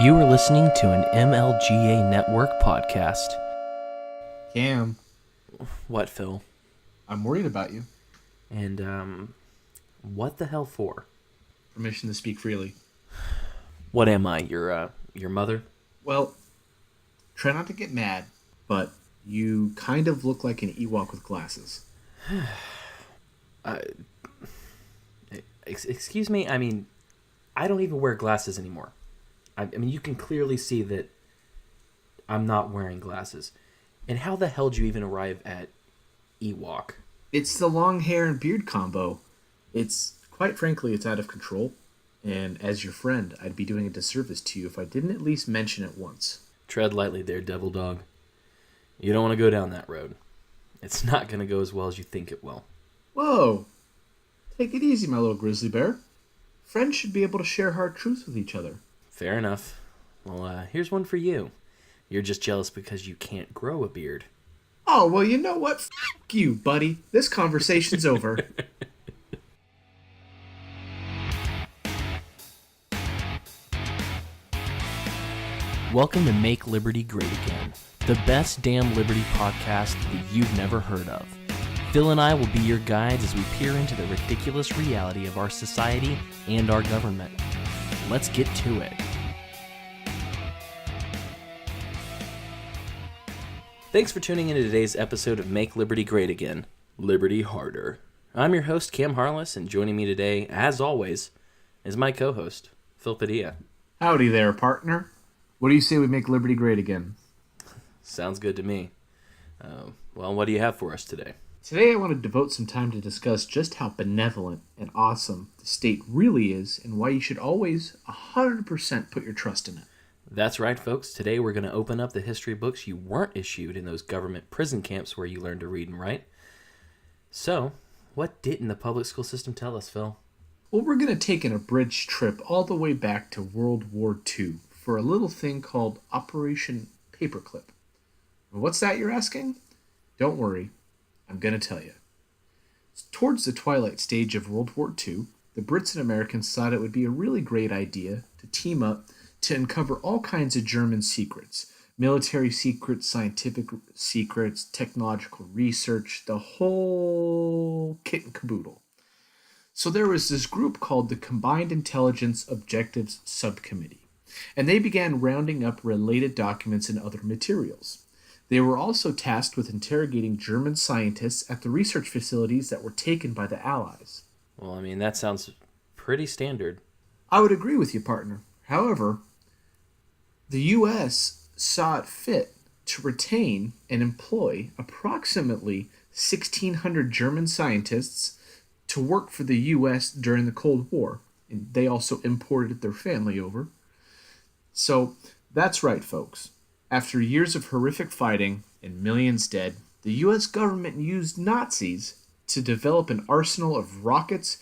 You are listening to an MLGA Network podcast. Cam, What, Phil? I'm worried about you. And, what the hell for? Permission to speak freely. What am I, your mother? Well, try not to get mad, but you kind of look like an Ewok with glasses. Excuse me? I mean, I don't even wear glasses anymore. I mean, you can clearly see that I'm not wearing glasses. And how the hell did you even arrive at Ewok? It's the long hair and beard combo. Quite frankly, it's out of control. And as your friend, I'd be doing a disservice to you if I didn't at least mention it once. Tread lightly there, devil dog. You don't want to go down that road. It's not going to go as well as you think it will. Whoa! Take it easy, my little grizzly bear. Friends should be able to share hard truths with each other. Fair enough. Well, here's one for you. You're just jealous because you can't grow a beard. Oh, well, you know what? F*** you, buddy. This conversation's over. Welcome to Make Liberty Great Again, the best damn liberty podcast that you've never heard of. Phil and I will be your guides as we peer into the ridiculous reality of our society and our government. Let's get to it. Thanks for tuning into today's episode of Make Liberty Great Again, Liberty Harder. I'm your host, Cam Harless, and joining me today, as always, is my co-host, Phil Padilla. Howdy there, partner. What do you say we make liberty great again? Sounds good to me. Well, what do you have for us today? Today I want to devote some time to discuss just how benevolent and awesome the state really is and why you should always 100% put your trust in it. That's right, folks. Today we're going to open up the history books you weren't issued in those government prison camps where you learned to read and write. So, what didn't the public school system tell us, Phil? Well, we're going to take an abridged trip all the way back to World War II for a little thing called Operation Paperclip. What's that, you're asking? Don't worry, I'm going to tell you. Towards the twilight stage of World War II, the Brits and Americans thought it would be a really great idea to team up to uncover all kinds of German secrets. Military secrets, scientific secrets, technological research, the whole kit and caboodle. So there was this group called the Combined Intelligence Objectives Subcommittee, and they began rounding up related documents and other materials. They were also tasked with interrogating German scientists at the research facilities that were taken by the Allies. Well, I mean, that sounds pretty standard. I would agree with you, partner. However, the U.S. saw it fit to retain and employ approximately 1,600 German scientists to work for the U.S. during the Cold War. And they also imported their family over. So, that's right, folks. After years of horrific fighting and millions dead, the U.S. government used Nazis to develop an arsenal of rockets,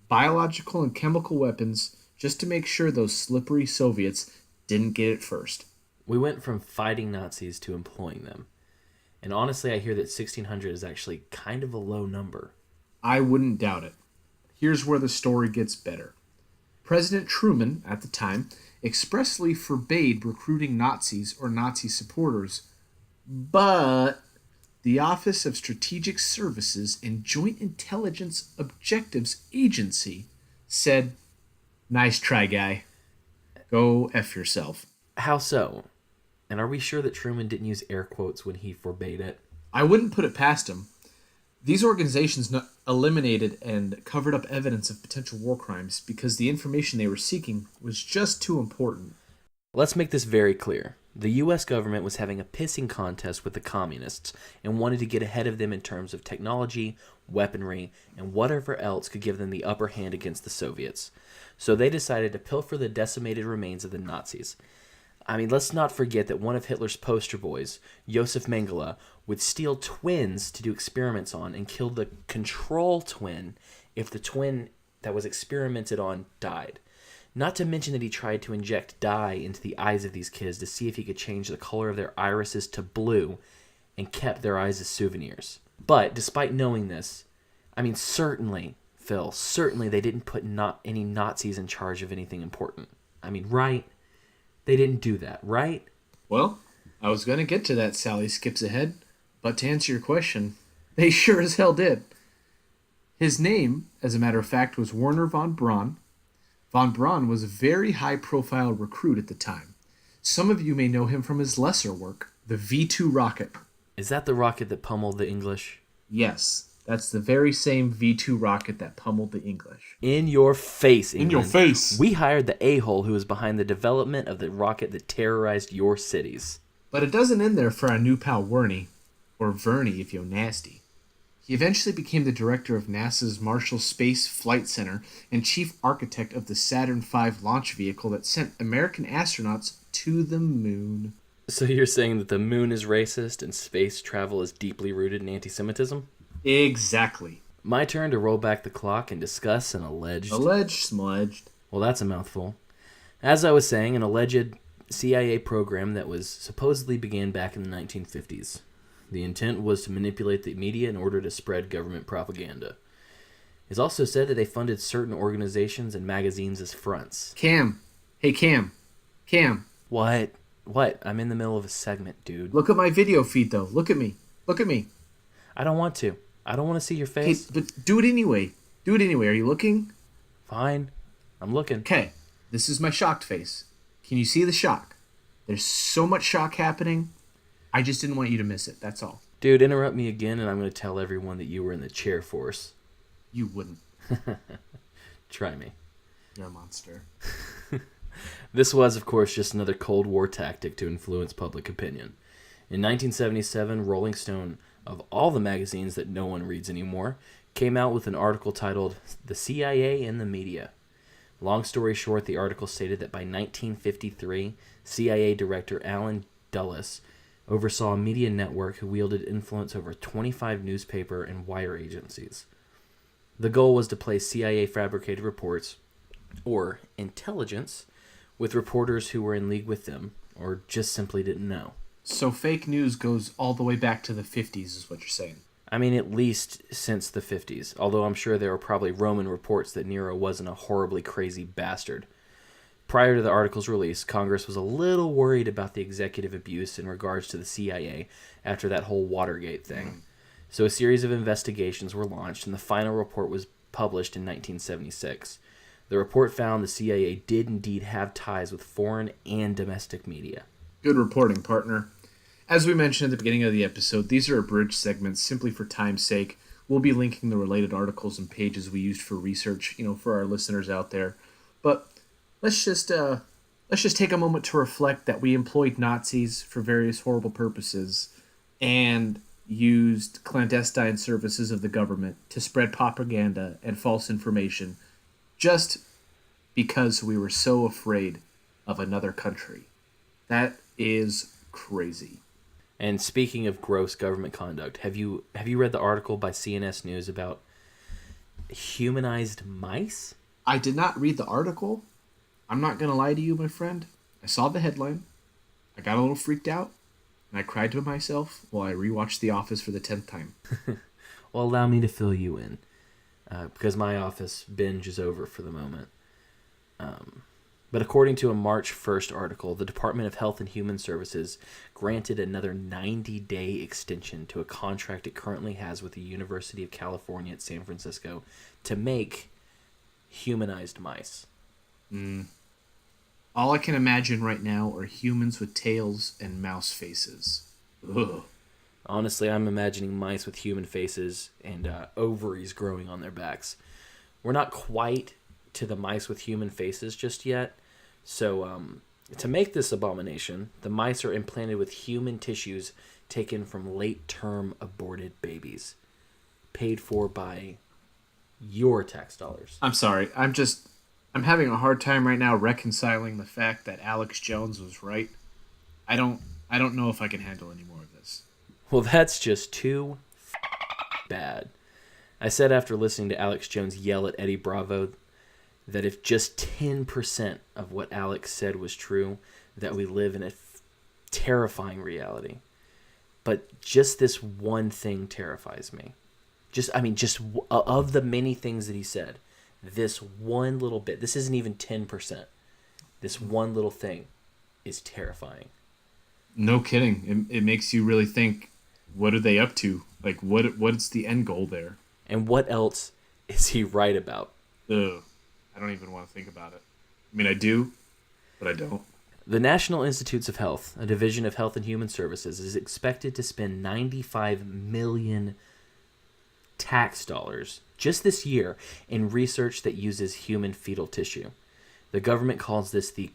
biological and chemical weapons just to make sure those slippery Soviets didn't get it first. We went from fighting Nazis to employing them. And honestly, I hear that 1,600 is actually kind of a low number. I wouldn't doubt it. Here's where the story gets better. President Truman, at the time, expressly forbade recruiting Nazis or Nazi supporters, but the Office of Strategic Services and Joint Intelligence Objectives Agency said, "Nice try, guy. Go F yourself." How so? And are we sure that Truman didn't use air quotes when he forbade it? I wouldn't put it past him. These organizations eliminated and covered up evidence of potential war crimes because the information they were seeking was just too important. Let's make this very clear. The U.S. government was having a pissing contest with the communists and wanted to get ahead of them in terms of technology, weaponry, and whatever else could give them the upper hand against the Soviets. So they decided to pilfer the decimated remains of the Nazis. I mean, let's not forget that one of Hitler's poster boys, Josef Mengele, would steal twins to do experiments on and kill the control twin if the twin that was experimented on died. Not to mention that he tried to inject dye into the eyes of these kids to see if he could change the color of their irises to blue and kept their eyes as souvenirs. But despite knowing this, I mean, certainly, Phil, certainly they didn't put any Nazis in charge of anything important. I mean, right? They didn't do that, right? Well, I was going to get to that, Sally skips ahead, but to answer your question, they sure as hell did. His name, as a matter of fact, was Werner von Braun. Von Braun was a very high profile recruit at the time. Some of you may know him from his lesser work, the V2 rocket. Is that the rocket that pummeled the English? Yes, that's the very same V2 rocket that pummeled the English. In your face, England. In your face. We hired the a-hole who was behind the development of the rocket that terrorized your cities. But it doesn't end there for our new pal Wernie, or Vernie if you're nasty. He eventually became the director of NASA's Marshall Space Flight Center and chief architect of the Saturn V launch vehicle that sent American astronauts to the moon. So you're saying that the moon is racist and space travel is deeply rooted in anti-Semitism? Exactly. My turn to roll back the clock and discuss an alleged... Alleged, smudged. Well, that's a mouthful. As I was saying, an alleged CIA program that was supposedly began back in the 1950s. The intent was to manipulate the media in order to spread government propaganda. It's also said that they funded certain organizations and magazines as fronts. Cam. Hey, Cam. Cam. What? What? I'm in the middle of a segment, dude. Look at my video feed, though. Look at me. Look at me. I don't want to. I don't want to see your Okay, face. but do it anyway. Do it anyway. Are you looking? Fine. I'm looking. Okay. This is my shocked face. Can you see the shock? There's so much shock happening. I just didn't want you to miss it. That's all. Dude, interrupt me again and I'm going to tell everyone that you were in the chair force. You wouldn't. Try me. You're a monster. This was, of course, just another Cold War tactic to influence public opinion. In 1977, Rolling Stone, of all the magazines that no one reads anymore, came out with an article titled "The CIA and the Media." Long story short, the article stated that by 1953, CIA Director Allen Dulles oversaw a media network who wielded influence over 25 newspaper and wire agencies. The goal was to place CIA fabricated reports, or intelligence, with reporters who were in league with them, or just simply didn't know. So fake news goes all the way back to the 50s is what you're saying. I mean, at least since the 50s, although I'm sure there were probably Roman reports that Nero wasn't a horribly crazy bastard. Prior to the article's release, Congress was a little worried about the executive abuse in regards to the CIA after that whole Watergate thing. So a series of investigations were launched, and the final report was published in 1976. The report found the CIA did indeed have ties with foreign and domestic media. Good reporting, partner. As we mentioned at the beginning of the episode, these are abridged segments simply for time's sake. We'll be linking the related articles and pages we used for research, for our listeners out there. But let's just take a moment to reflect that we employed Nazis for various horrible purposes and used clandestine services of the government to spread propaganda and false information just because we were so afraid of another country. That is crazy. And speaking of gross government conduct, have you read the article by CNS News about humanized mice? I did not read the article. I'm not going to lie to you, my friend. I saw the headline. I got a little freaked out. And I cried to myself while I rewatched The Office for the 10th time. Well, allow me to fill you in. Because my Office binge is over for the moment. But according to a March 1st article, the Department of Health and Human Services granted another 90-day extension to a contract it currently has with the University of California at San Francisco to make humanized mice. All I can imagine right now are humans with tails and mouse faces. Ugh. Honestly, I'm imagining mice with human faces and ovaries growing on their backs. We're not quite to the mice with human faces just yet. So, to make this abomination, the mice are implanted with human tissues taken from late-term aborted babies, paid for by your tax dollars. I'm sorry. I'm having a hard time right now reconciling the fact that Alex Jones was right. I don't know if I can handle any more of this. Well, that's just too bad. I said after listening to Alex Jones yell at Eddie Bravo that if just 10% of what Alex said was true, that we live in a terrifying reality. But just this one thing terrifies me. Of the many things that he said, this one little bit, this isn't even 10%. This one little thing is terrifying. No kidding. It makes you really think, what are they up to? Like, what's the end goal there? And what else is he right about? Ugh. I don't even want to think about it. I mean, I do, but I don't. The National Institutes of Health, a division of Health and Human Services, is expected to spend 95 million tax dollars just this year in research that uses human fetal tissue. The government calls this the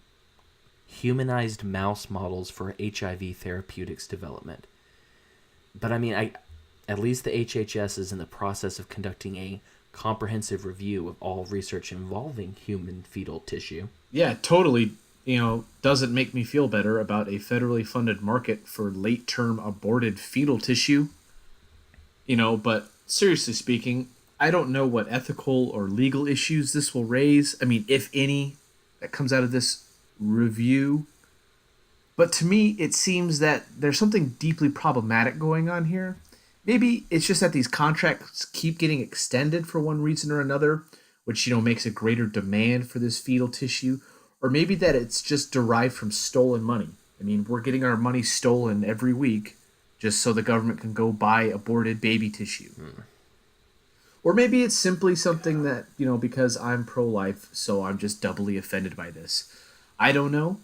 humanized mouse models for HIV therapeutics development. But I mean, at least the HHS is in the process of conducting a comprehensive review of all research involving human fetal tissue. Yeah, totally. Doesn't make me feel better about a federally funded market for late-term aborted fetal tissue. But seriously speaking, I don't know what ethical or legal issues this will raise. I mean, if any, that comes out of this review. But to me, it seems that there's something deeply problematic going on here. Maybe it's just that these contracts keep getting extended for one reason or another, which, makes a greater demand for this fetal tissue. Or maybe that it's just derived from stolen money. I mean, we're getting our money stolen every week just so the government can go buy aborted baby tissue. Or maybe it's simply something that, because I'm pro-life, so I'm just doubly offended by this. I don't know.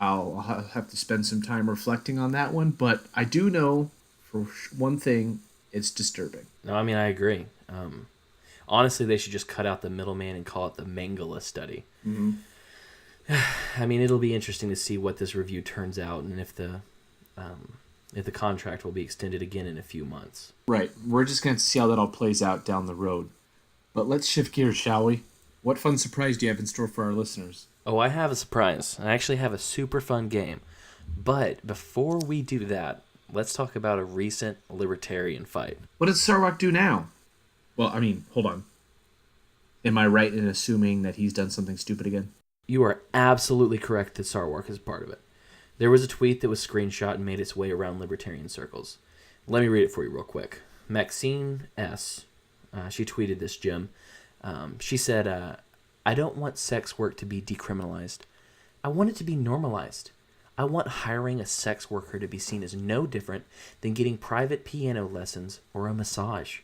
I'll have to spend some time reflecting on that one, but I do know, for one thing, it's disturbing. No, I mean, I agree. Honestly, they should just cut out the middleman and call it the Mengele study. Mm-hmm. I mean, it'll be interesting to see what this review turns out and if the contract will be extended again in a few months. Right. We're just going to see how that all plays out down the road. But let's shift gears, shall we? What fun surprise do you have in store for our listeners? Oh, I have a surprise. I actually have a super fun game. But before we do that, let's talk about a recent libertarian fight. What did Sarwak do now? Well, I mean, hold on. Am I right in assuming that he's done something stupid again? You are absolutely correct that Sarwark is part of it. There was a tweet that was screenshot and made its way around libertarian circles. Let me read it for you real quick. Maxine S., she tweeted this, Jim. She said, I don't want sex work to be decriminalized. I want it to be normalized. I want hiring a sex worker to be seen as no different than getting private piano lessons or a massage.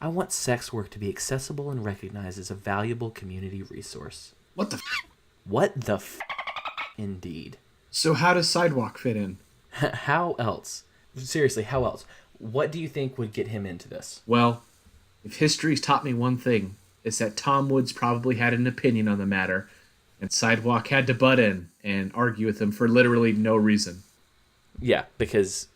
I want sex work to be accessible and recognized as a valuable community resource. What the What the indeed. So how does Sidewalk fit in? How else? Seriously, how else? What do you think would get him into this? Well, if history's taught me one thing, it's that Tom Woods probably had an opinion on the matter, and Sidewalk had to butt in and argue with him for literally no reason. Yeah, because,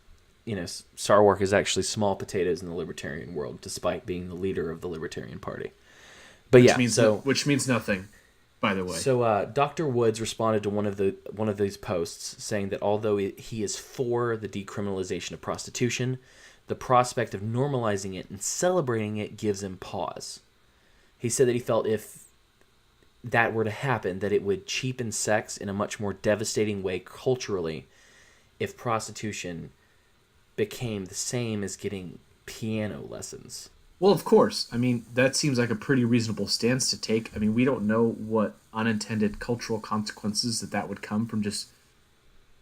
Sarwark is actually small potatoes in the libertarian world, despite being the leader of the Libertarian Party. But which means nothing, by the way. So Dr. Woods responded to one of these posts saying that although he is for the decriminalization of prostitution, the prospect of normalizing it and celebrating it gives him pause. He said that he felt if that were to happen, that it would cheapen sex in a much more devastating way culturally if prostitution became the same as getting piano lessons. Well, of course. I mean, that seems like a pretty reasonable stance to take. I mean, we don't know what unintended cultural consequences that would come from just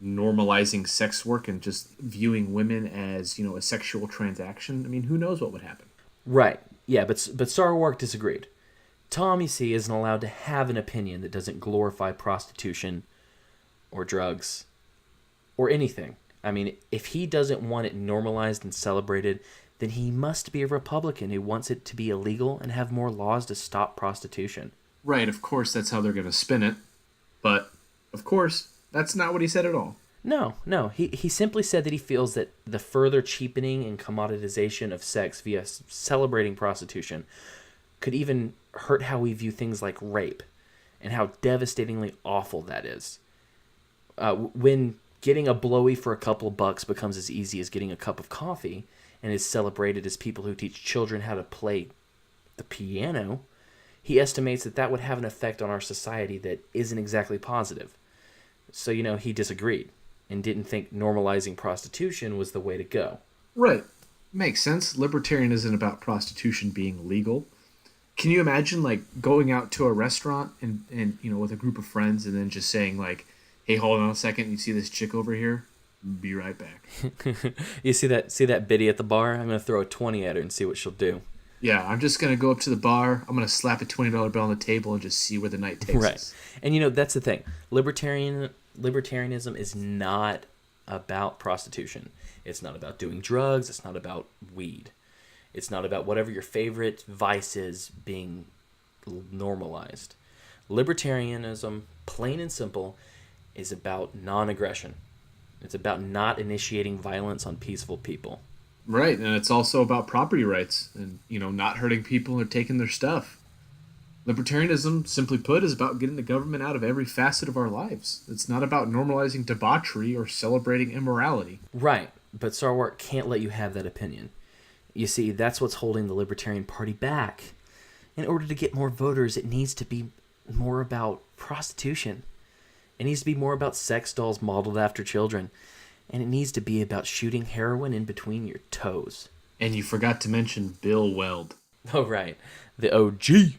normalizing sex work and just viewing women as, a sexual transaction. I mean, who knows what would happen? Right. Yeah, but Sarwark disagreed. Tom, you see, isn't allowed to have an opinion that doesn't glorify prostitution or drugs or anything. I mean, if he doesn't want it normalized and celebrated, then he must be a Republican who wants it to be illegal and have more laws to stop prostitution. Right, of course, that's how they're going to spin it. But, of course, that's not what he said at all. No. He simply said that he feels that the further cheapening and commoditization of sex via celebrating prostitution could even hurt how we view things like rape and how devastatingly awful that is. When getting a blowy for a couple bucks becomes as easy as getting a cup of coffee and is celebrated as people who teach children how to play the piano, he estimates that would have an effect on our society that isn't exactly positive. So, he disagreed and didn't think normalizing prostitution was the way to go. Right. Makes sense. Libertarian isn't about prostitution being legal. Can you imagine, going out to a restaurant and with a group of friends and then just saying, Hey, hold on a second. You see this chick over here? Be right back. You see that biddy at the bar? I'm gonna throw a 20 at her and see what she'll do. Yeah, I'm just gonna go up to the bar. I'm gonna slap a $20 bill on the table and just see where the night takes Right. us. And that's the thing. Libertarianism is not about prostitution. It's not about doing drugs. It's not about weed. It's not about whatever your favorite vice is being normalized. Libertarianism, plain and simple, is about non-aggression. It's about not initiating violence on peaceful people. Right, and it's also about property rights and not hurting people or taking their stuff. Libertarianism, simply put, is about getting the government out of every facet of our lives. It's not about normalizing debauchery or celebrating immorality. Right, but Sarwark can't let you have that opinion. You see, that's what's holding the Libertarian Party back. In order to get more voters, it needs to be more about prostitution. It needs to be more about sex dolls modeled after children. And it needs to be about shooting heroin in between your toes. And you forgot to mention Bill Weld. Oh, right. The OG.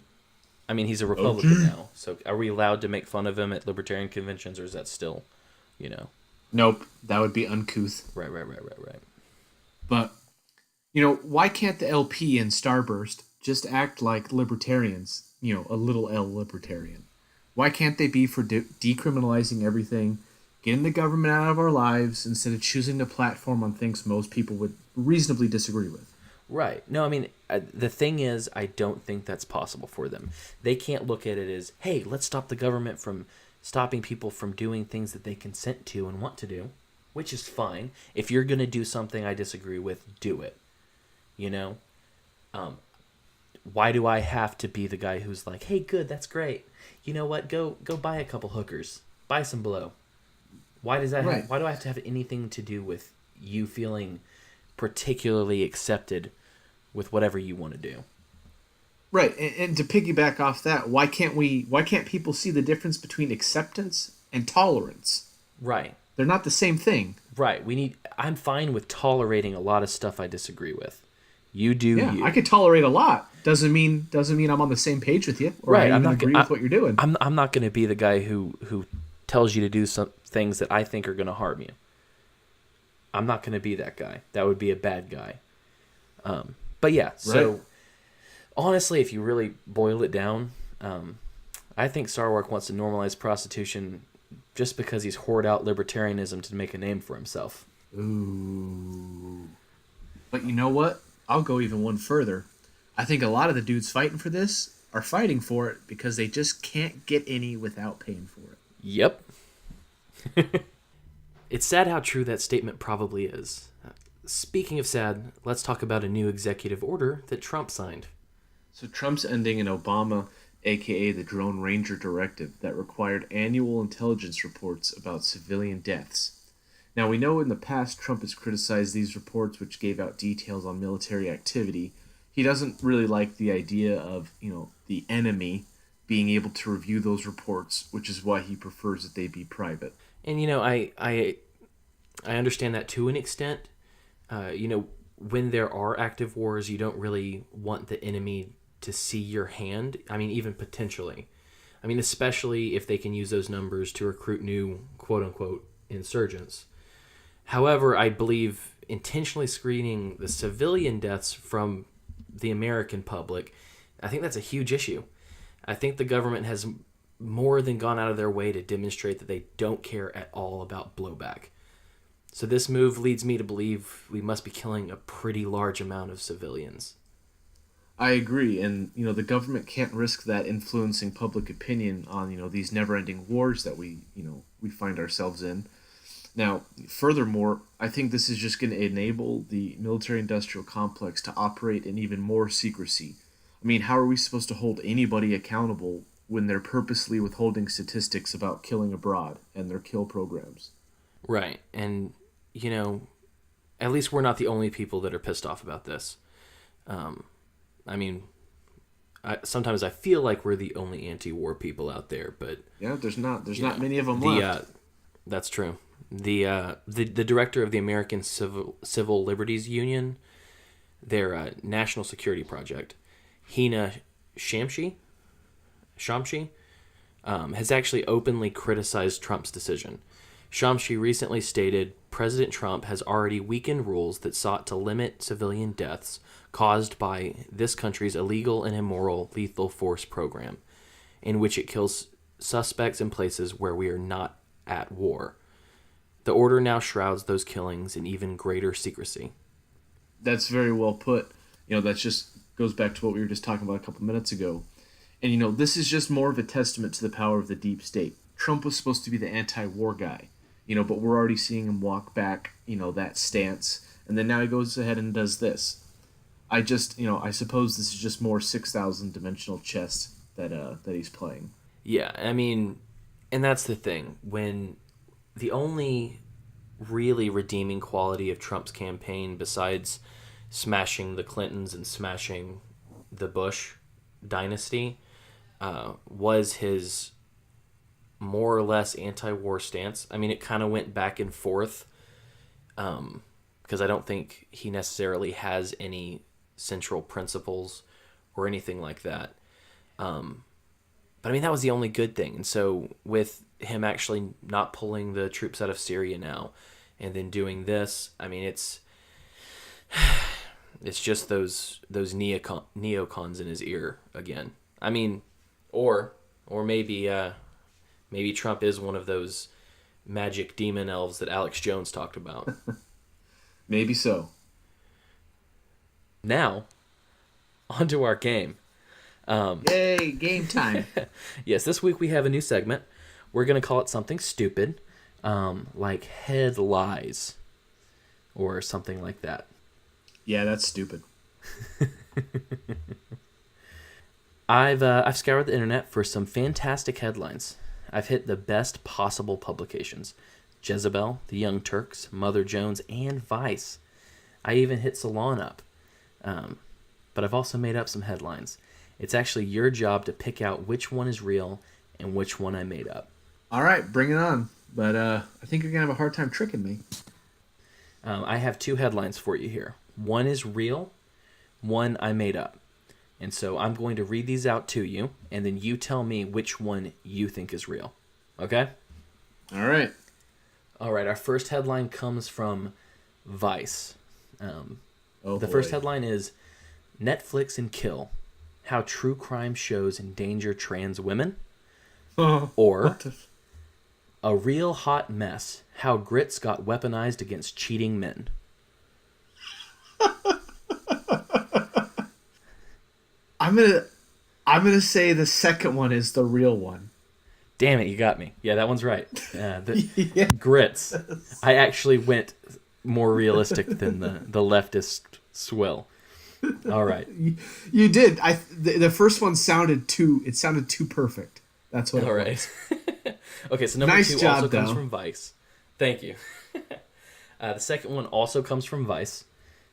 I mean, he's a Republican OG. now. So are we allowed to make fun of him at Libertarian conventions, or is that still, Nope, that would be uncouth. Right. But, why can't the LP and Starburst just act like libertarians? A little L libertarian. Why can't they be for decriminalizing everything, getting the government out of our lives, instead of choosing to platform on things most people would reasonably disagree with? Right. No, I mean, the thing is, I don't think that's possible for them. They can't look at it as, hey, let's stop the government from stopping people from doing things that they consent to and want to do, which is fine. If you're going to do something I disagree with, do it. Why do I have to be the guy who's like, hey, good, that's great. You know what? Go buy a couple hookers. Buy some blow. Why does that? Right. Why do I have to have anything to do with you feeling particularly accepted with whatever you want to do? Right, and to piggyback off that, why can't people see the difference between acceptance and tolerance? Right. They're not the same thing. Right. I'm fine with tolerating a lot of stuff I disagree with. You do Yeah, you. I could tolerate a lot. Doesn't mean I'm on the same page with you, or Right, I I'm even not agree gonna- with what you're doing. I'm not going to be the guy who tells you to do some things that I think are going to harm you. I'm not going to be that guy. That would be a bad guy. But yeah, so Right. honestly, if you really boil it down, I think Sarwark wants to normalize prostitution just because he's hoard out libertarianism to make a name for himself. Ooh. But you know what? I'll go even one further. I think a lot of the dudes fighting for this are fighting for it because they just can't get any without paying for it. Yep. It's sad how true that statement probably is. Speaking of sad, let's talk about a new executive order that Trump signed. So Trump's ending an Obama, aka the Drone Ranger Directive, that required annual intelligence reports about civilian deaths. Now, we know in the past Trump has criticized these reports, which gave out details on military activity. He doesn't really like the idea of, the enemy being able to review those reports, which is why he prefers that they be private. And I understand that to an extent. When there are active wars, you don't really want the enemy to see your hand. I mean, even potentially. I mean, especially if they can use those numbers to recruit new quote-unquote insurgents. However, I believe intentionally screening the civilian deaths from the American public, I think that's a huge issue. I think the government has more than gone out of their way to demonstrate that they don't care at all about blowback. So this move leads me to believe we must be killing a pretty large amount of civilians. I agree, and the government can't risk that influencing public opinion on these never-ending wars that we find ourselves in. Now, furthermore, I think this is just going to enable the military-industrial complex to operate in even more secrecy. I mean, how are we supposed to hold anybody accountable when they're purposely withholding statistics about killing abroad and their kill programs? Right, and at least we're not the only people that are pissed off about this. Sometimes I feel like we're the only anti-war people out there, but yeah, there's not many of them left. That's true. The director of the American Civil Liberties Union, their national security project, Hina Shamshi, has actually openly criticized Trump's decision. Shamshi recently stated President Trump has already weakened rules that sought to limit civilian deaths caused by this country's illegal and immoral lethal force program, in which it kills suspects in places where we are not at war. The order now shrouds those killings in even greater secrecy. That's very well put. That just goes back to what we were just talking about a couple minutes ago. And this is just more of a testament to the power of the deep state. Trump was supposed to be the anti-war guy, but we're already seeing him walk back, that stance. And then now he goes ahead and does this. I suppose this is just more 6,000 dimensional chess that he's playing. Yeah, I mean, and that's the thing. When the only really redeeming quality of Trump's campaign, besides smashing the Clintons and smashing the Bush dynasty, was his more or less anti-war stance. I mean, it kind of went back and forth, because I don't think he necessarily has any central principles or anything like that. But I mean, that was the only good thing. And so with him actually not pulling the troops out of Syria now and then doing this, I mean, it's just those neocons in his ear again. I mean, or maybe Trump is one of those magic demon elves that Alex Jones talked about. Maybe so. Now, onto our game. Yay, game time. Yes, this week we have a new segment. We're going to call it something stupid, like head lies or something like that. Yeah, that's stupid. I've scoured the internet for some fantastic headlines. I've hit the best possible publications: Jezebel, The Young Turks, Mother Jones, and Vice. I even hit Salon Up. But I've also made up some headlines. It's actually your job to pick out which one is real and which one I made up. All right, bring it on. But I think you're going to have a hard time tricking me. I have two headlines for you here. One is real, one I made up. And so I'm going to read these out to you, and then you tell me which one you think is real. Okay? All right. All right, our first headline comes from Vice. The first headline is Netflix and Kill: How True Crime Shows Endanger Trans Women. Or A Real Hot Mess: How Grits Got Weaponized Against Cheating Men. I'm gonna say the second one is the real one. Damn it, you got me. Yeah, that one's right. Yeah. Grits. I actually went more realistic than the leftist swill. All right. You did. The first one sounded too perfect. That's what. All right. Okay, so number nice 2 job, also comes though. from Vice. Thank you. The second one also comes from Vice.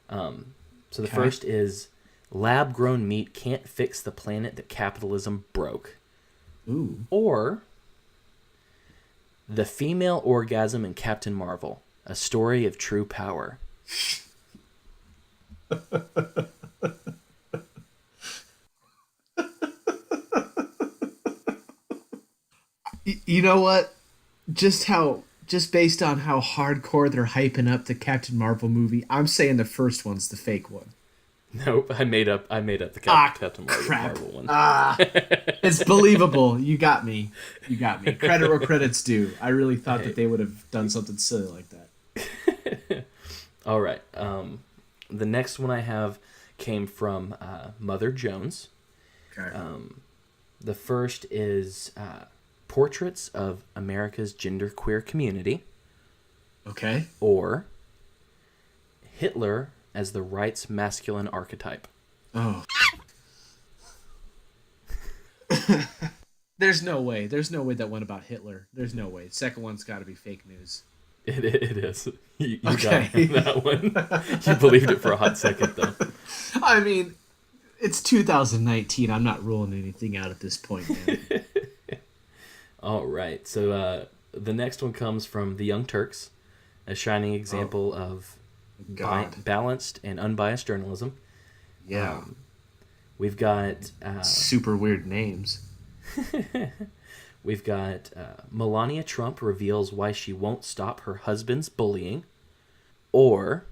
So the first is lab-grown meat can't fix the planet that capitalism broke. Ooh. Or the female orgasm in Captain Marvel: A Story of True Power. You know what? Just based on how hardcore they're hyping up the Captain Marvel movie, I'm saying the first one's the fake one. Nope, I made up the Captain Marvel one. It's believable. You got me. Credit where credit's due. I really thought that they would have done something silly like that. All right. The next one I have came from Mother Jones. Okay. The first is Portraits of America's Genderqueer Community. Okay. Or Hitler as the Right's Masculine Archetype. Oh. There's no way that one about Hitler. There's no way. Second one's got to be fake news. It is. You got that one. You believed it for a hot second, though. I mean, it's 2019. I'm not ruling anything out at this point, man. All right. So the next one comes from The Young Turks, a shining example of balanced and unbiased journalism. Yeah. We've got... super weird names. We've got Melania Trump reveals why she won't stop her husband's bullying. Or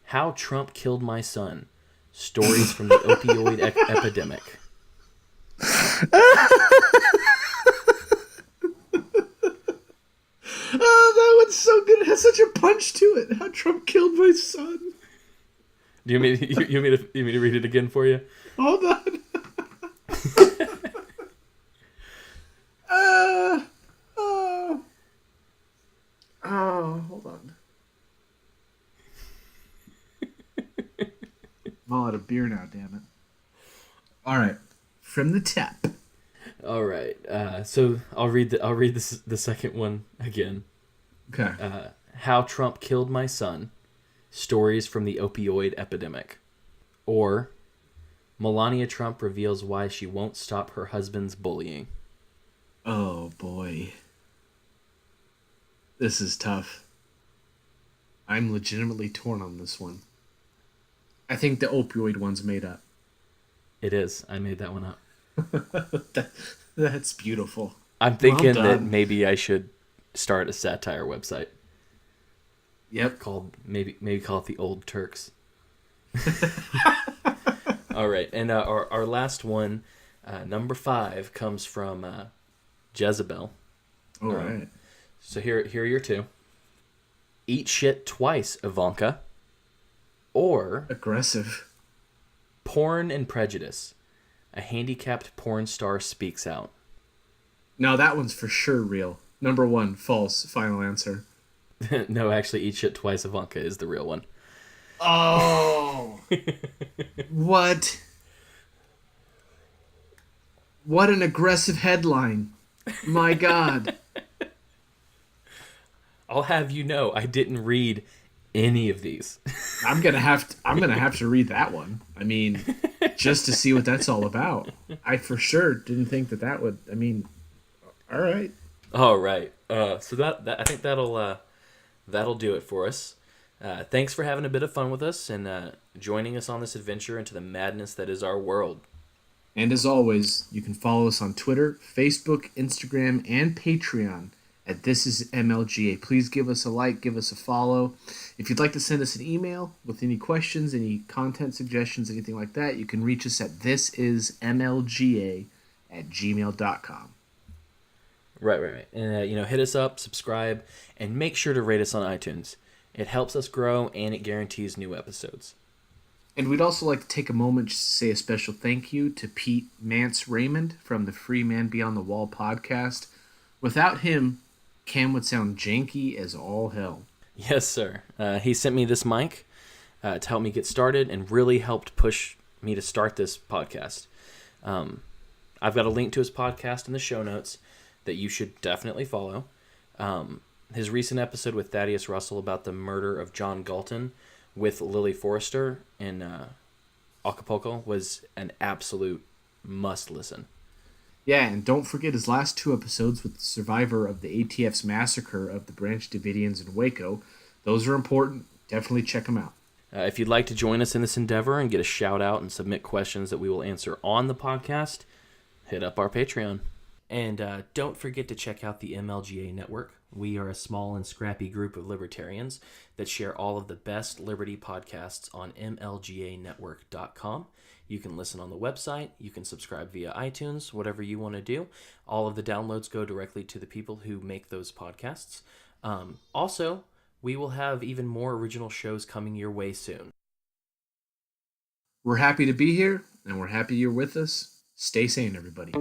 How Trump Killed My Son. Stories from the opioid epidemic. Oh, that one's so good. It has such a punch to it. How Trump killed my son. Do you mean to read it again for you? Hold on. Hold on. I'm all out of beer now, damn it. All right, from the tap. All right. So I'll read the second one again. Okay. How Trump Killed My Son. Stories from the opioid epidemic. Or Melania Trump reveals why she won't stop her husband's bullying. Oh boy. This is tough. I'm legitimately torn on this one. I think the opioid one's made up. It is. I made that one up. That's beautiful. I'm thinking that maybe I should start a satire website. Yep. Called maybe call it the Old Turks. All right, and our last one, number 5, comes from Jezebel. All right. So here are your two. Eat shit twice, Ivanka. Or aggressive. Porn and Prejudice. A handicapped porn star speaks out. Now that one's for sure real. Number 1, false. Final answer. No, actually, Eat Shit Twice, Ivanka is the real one. Oh. What? What an aggressive headline. My God. I'll have you know, I didn't read any of these. I'm gonna have to read that one. I mean, just to see what that's all about. I for sure didn't think that would. I mean, all right. All right. So that I think that'll do it for us. Thanks for having a bit of fun with us and joining us on this adventure into the madness that is our world. And as always, you can follow us on Twitter, Facebook, Instagram, and Patreon at This Is MLGA. Please give us a like, give us a follow. If you'd like to send us an email with any questions, any content suggestions, anything like that, you can reach us at thisismlga@gmail.com. Right. And, hit us up, subscribe, and make sure to rate us on iTunes. It helps us grow, and it guarantees new episodes. And we'd also like to take a moment just to say a special thank you to Pete Mance Raymond from the Free Man Beyond the Wall podcast. Without him, Cam would sound janky as all hell. Yes, sir. He sent me this mic to help me get started and really helped push me to start this podcast. I've got a link to his podcast in the show notes that you should definitely follow. His recent episode with Thaddeus Russell about the murder of John Galton with Lily Forrester in Acapulco was an absolute must listen. Yeah, and don't forget his last 2 episodes with the survivor of the ATF's massacre of the Branch Davidians in Waco. Those are important. Definitely check them out. If you'd like to join us in this endeavor and get a shout out and submit questions that we will answer on the podcast, hit up our Patreon. And don't forget to check out the MLGA Network. We are a small and scrappy group of libertarians that share all of the best liberty podcasts on mlganetwork.com. You can listen on the website. You can subscribe via iTunes, whatever you want to do. All of the downloads go directly to the people who make those podcasts. Also, we will have even more original shows coming your way soon. We're happy to be here, and we're happy you're with us. Stay sane, everybody.